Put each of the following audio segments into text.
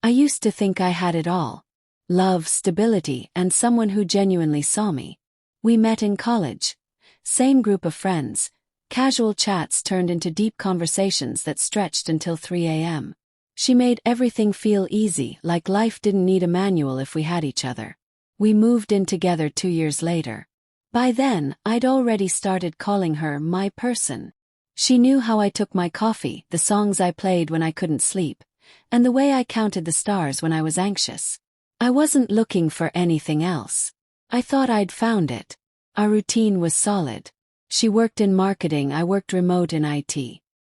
I used to think I had it all. Love, stability, and someone who genuinely saw me. We met in college. Same group of friends. Casual chats turned into deep conversations that stretched until 3 a.m. She made everything feel easy, like life didn't need a manual if we had each other. We moved in together 2 years later. By then, I'd already started calling her my person. She knew how I took my coffee, the songs I played when I couldn't sleep, and the way I counted the stars when I was anxious. I wasn't looking for anything else. I thought I'd found it. Our routine was solid. She worked in marketing, I worked remote in IT.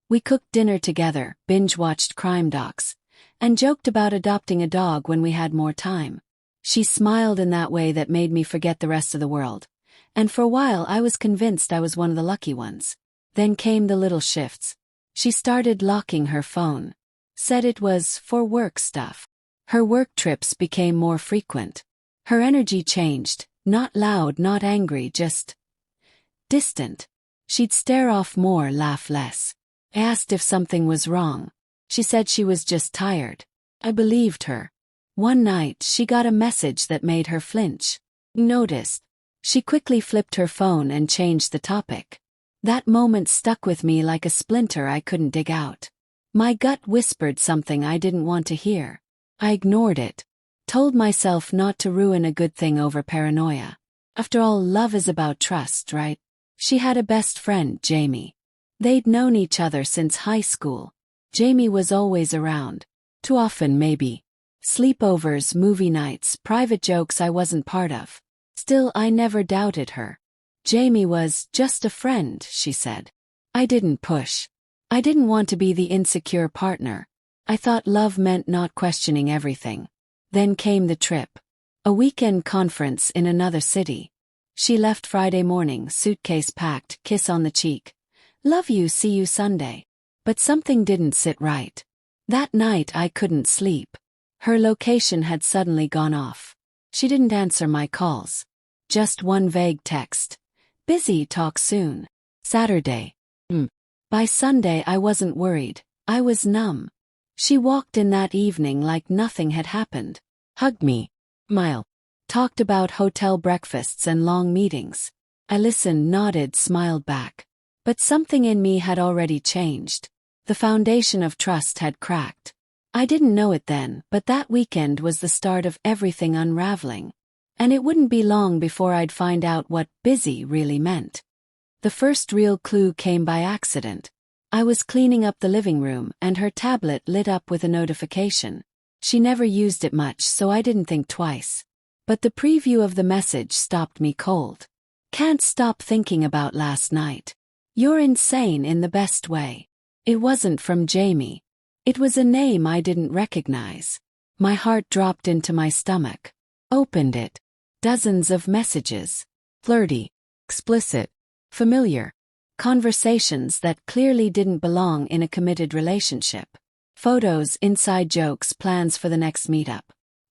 We cooked dinner together, binge-watched crime docs, and joked about adopting a dog when we had more time. She smiled in that way that made me forget the rest of the world, and for a while I was convinced I was one of the lucky ones. Then came the little shifts. She started locking her phone. Said it was for work stuff. Her work trips became more frequent. Her energy changed, not loud, not angry, just distant. She'd stare off more, laugh less. I asked if something was wrong. She said she was just tired. I believed her. One night, she got a message that made her flinch. Noticed. She quickly flipped her phone and changed the topic. That moment stuck with me like a splinter I couldn't dig out. My gut whispered something I didn't want to hear. I ignored it. Told myself not to ruin a good thing over paranoia. After all, love is about trust, right? She had a best friend, Jamie. They'd known each other since high school. Jamie was always around. Too often, maybe. Sleepovers, movie nights, private jokes I wasn't part of. Still, I never doubted her. Jamie was just a friend, she said. I didn't push. I didn't want to be the insecure partner. I thought love meant not questioning everything. Then came the trip. A weekend conference in another city. She left Friday morning, suitcase packed, kiss on the cheek. Love you, see you Sunday. But something didn't sit right. That night I couldn't sleep. Her location had suddenly gone off. She didn't answer my calls. Just one vague text. Busy, talk soon. Saturday. By Sunday I wasn't worried. I was numb. She walked in that evening like nothing had happened. Hugged me. Smiled. Talked about hotel breakfasts and long meetings. I listened, nodded, smiled back. But something in me had already changed. The foundation of trust had cracked. I didn't know it then, but that weekend was the start of everything unraveling. And it wouldn't be long before I'd find out what busy really meant. The first real clue came by accident. I was cleaning up the living room and her tablet lit up with a notification. She never used it much, so I didn't think twice. But the preview of the message stopped me cold. Can't stop thinking about last night. You're insane in the best way. It wasn't from Jamie. It was a name I didn't recognize. My heart dropped into my stomach. Opened it. Dozens of messages. Flirty. Explicit. Familiar. Conversations that clearly didn't belong in a committed relationship. Photos, inside jokes, plans for the next meetup.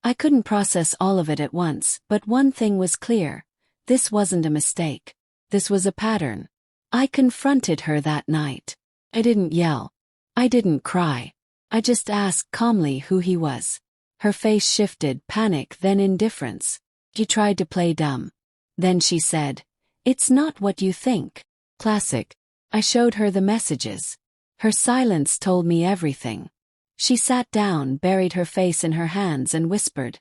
I couldn't process all of it at once, but one thing was clear. This wasn't a mistake. This was a pattern. I confronted her that night. I didn't yell. I didn't cry. I just asked calmly who he was. Her face shifted, panic, then indifference. She tried to play dumb. Then she said, "It's not what you think." Classic. I showed her the messages. Her silence told me everything. She sat down, buried her face in her hands and whispered,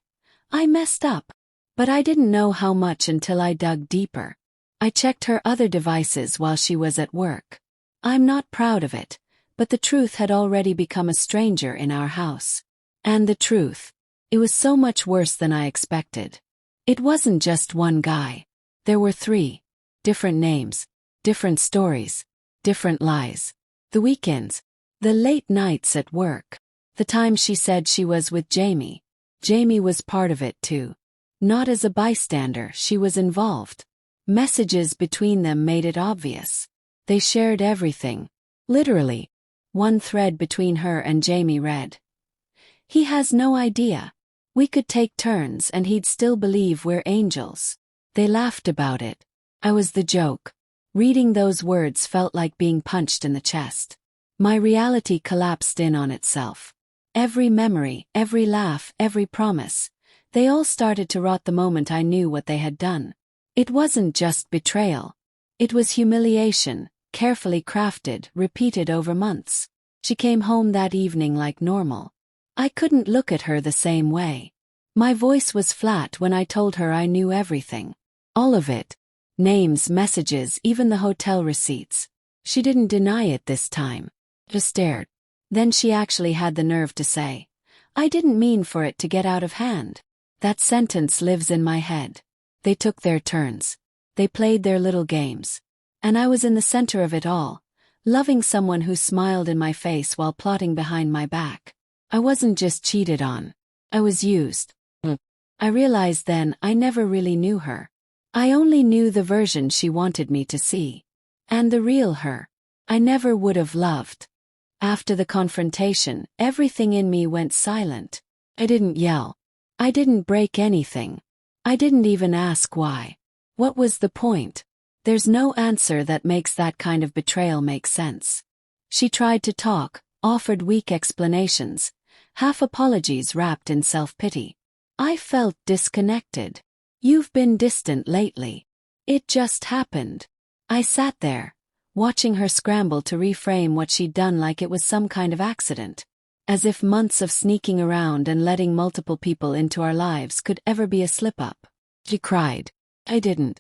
"I messed up." But I didn't know how much until I dug deeper. I checked her other devices while she was at work. I'm not proud of it, but the truth had already become a stranger in our house. And the truth. It was so much worse than I expected. It wasn't just one guy. There were 3. Different names. Different stories. Different lies. The weekends. The late nights at work. The time she said she was with Jamie. Jamie was part of it too. Not as a bystander, she was involved. Messages between them made it obvious. They shared everything. Literally. One thread between her and Jamie read, "He has no idea. We could take turns and he'd still believe we're angels." They laughed about it. I was the joke. Reading those words felt like being punched in the chest. My reality collapsed in on itself. Every memory, every laugh, every promise. They all started to rot the moment I knew what they had done. It wasn't just betrayal. It was humiliation, carefully crafted, repeated over months. She came home that evening like normal. I couldn't look at her the same way. My voice was flat when I told her I knew everything. All of it. Names, messages, even the hotel receipts. She didn't deny it this time. Just stared. Then she actually had the nerve to say, "I didn't mean for it to get out of hand." That sentence lives in my head. They took their turns. They played their little games. And I was in the center of it all, loving someone who smiled in my face while plotting behind my back. I wasn't just cheated on. I was used. I realized then I never really knew her. I only knew the version she wanted me to see. And the real her. I never would have loved. After the confrontation, everything in me went silent. I didn't yell. I didn't break anything. I didn't even ask why. What was the point? There's no answer that makes that kind of betrayal make sense. She tried to talk, offered weak explanations, half apologies wrapped in self-pity. I felt disconnected. "You've been distant lately." It just happened. I sat there, watching her scramble to reframe what she'd done like it was some kind of accident. As if months of sneaking around and letting multiple people into our lives could ever be a slip-up. She cried. I didn't.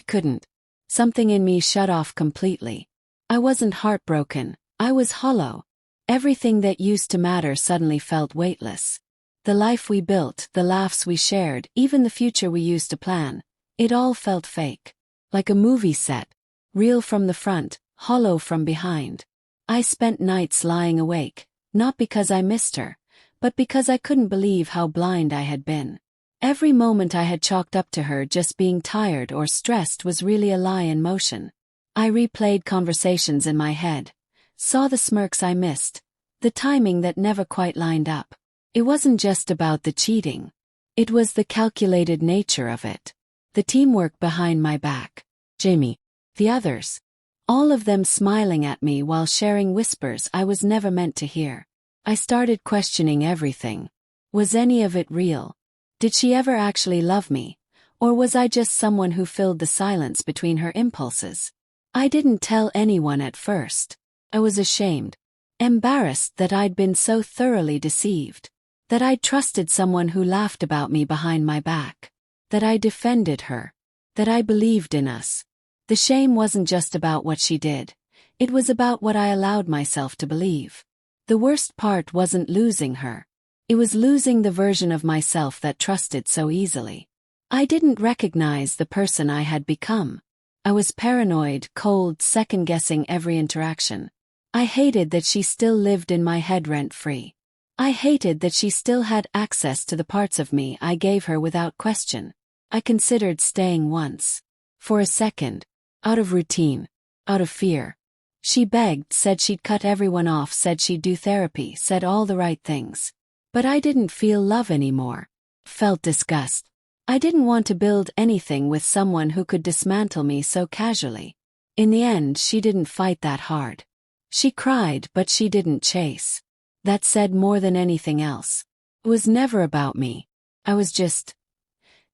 Couldn't. Something in me shut off completely. I wasn't heartbroken. I was hollow. Everything that used to matter suddenly felt weightless. The life we built, the laughs we shared, even the future we used to plan, it all felt fake. Like a movie set. Real from the front, hollow from behind. I spent nights lying awake, not because I missed her, but because I couldn't believe how blind I had been. Every moment I had chalked up to her just being tired or stressed was really a lie in motion. I replayed conversations in my head, saw the smirks I missed, the timing that never quite lined up. It wasn't just about the cheating. It was the calculated nature of it. The teamwork behind my back. Jamie. The others. All of them smiling at me while sharing whispers I was never meant to hear. I started questioning everything. Was any of it real? Did she ever actually love me? Or was I just someone who filled the silence between her impulses? I didn't tell anyone at first. I was ashamed. Embarrassed that I'd been so thoroughly deceived. That I'd trusted someone who laughed about me behind my back. That I defended her. That I believed in us. The shame wasn't just about what she did. It was about what I allowed myself to believe. The worst part wasn't losing her. It was losing the version of myself that trusted so easily. I didn't recognize the person I had become. I was paranoid, cold, second-guessing every interaction. I hated that she still lived in my head rent-free. I hated that she still had access to the parts of me I gave her without question. I considered staying once. For a second. Out of routine. Out of fear. She begged, said she'd cut everyone off, said she'd do therapy, said all the right things. But I didn't feel love anymore. Felt disgust. I didn't want to build anything with someone who could dismantle me so casually. In the end, she didn't fight that hard. She cried, but she didn't chase. That said more than anything else. It was never about me. I was just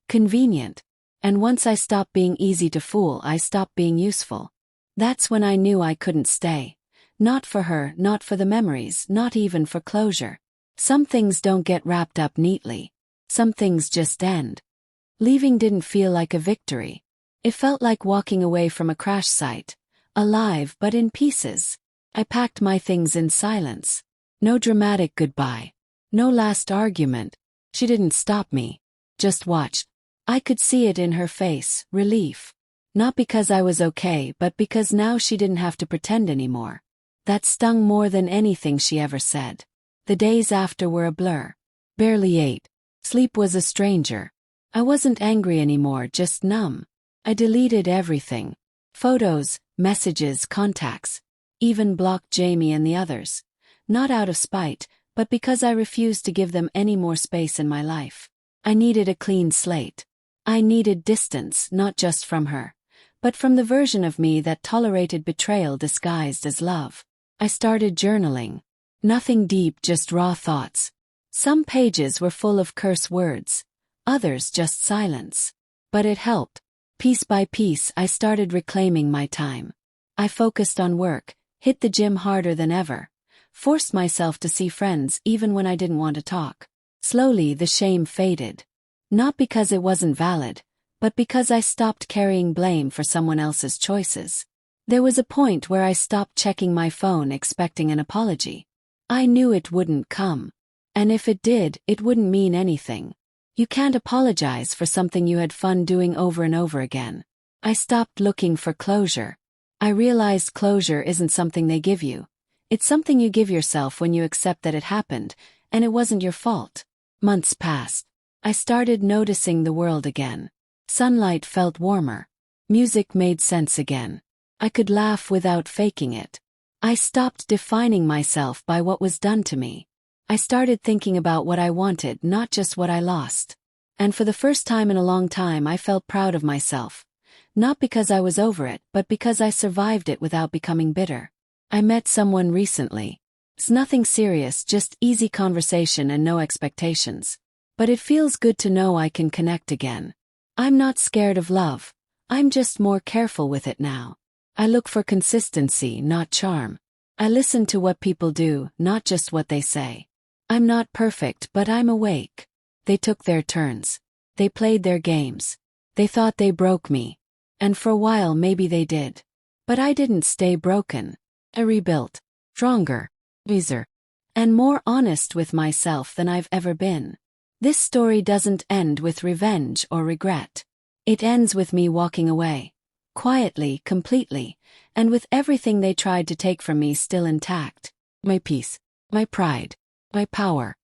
convenient. And once I stopped being easy to fool, I stopped being useful. That's when I knew I couldn't stay. Not for her, not for the memories, not even for closure. Some things don't get wrapped up neatly. Some things just end. Leaving didn't feel like a victory. It felt like walking away from a crash site. Alive but in pieces. I packed my things in silence. No dramatic goodbye. No last argument. She didn't stop me. Just watched. I could see it in her face, relief. Not because I was okay, but because now she didn't have to pretend anymore. That stung more than anything she ever said. The days after were a blur. Barely ate. Sleep was a stranger. I wasn't angry anymore, just numb. I deleted everything. Photos, messages, contacts. Even blocked Jamie and the others. Not out of spite, but because I refused to give them any more space in my life. I needed a clean slate. I needed distance, not just from her, but from the version of me that tolerated betrayal disguised as love. I started journaling. Nothing deep, just raw thoughts. Some pages were full of curse words, others just silence. But it helped. Piece by piece, I started reclaiming my time. I focused on work, hit the gym harder than ever, forced myself to see friends even when I didn't want to talk. Slowly, the shame faded. Not because it wasn't valid, but because I stopped carrying blame for someone else's choices. There was a point where I stopped checking my phone expecting an apology. I knew it wouldn't come. And if it did, it wouldn't mean anything. You can't apologize for something you had fun doing over and over again. I stopped looking for closure. I realized closure isn't something they give you. It's something you give yourself when you accept that it happened, and it wasn't your fault. Months passed. I started noticing the world again. Sunlight felt warmer. Music made sense again. I could laugh without faking it. I stopped defining myself by what was done to me. I started thinking about what I wanted, not just what I lost. And for the first time in a long time, I felt proud of myself. Not because I was over it, but because I survived it without becoming bitter. I met someone recently. It's nothing serious, just easy conversation and no expectations. But it feels good to know I can connect again. I'm not scared of love. I'm just more careful with it now. I look for consistency, not charm. I listen to what people do, not just what they say. I'm not perfect, but I'm awake. They took their turns. They played their games. They thought they broke me. And for a while maybe they did. But I didn't stay broken. I rebuilt. Stronger, wiser, and more honest with myself than I've ever been. This story doesn't end with revenge or regret. It ends with me walking away. Quietly, completely, and with everything they tried to take from me still intact. My peace, my pride, my power.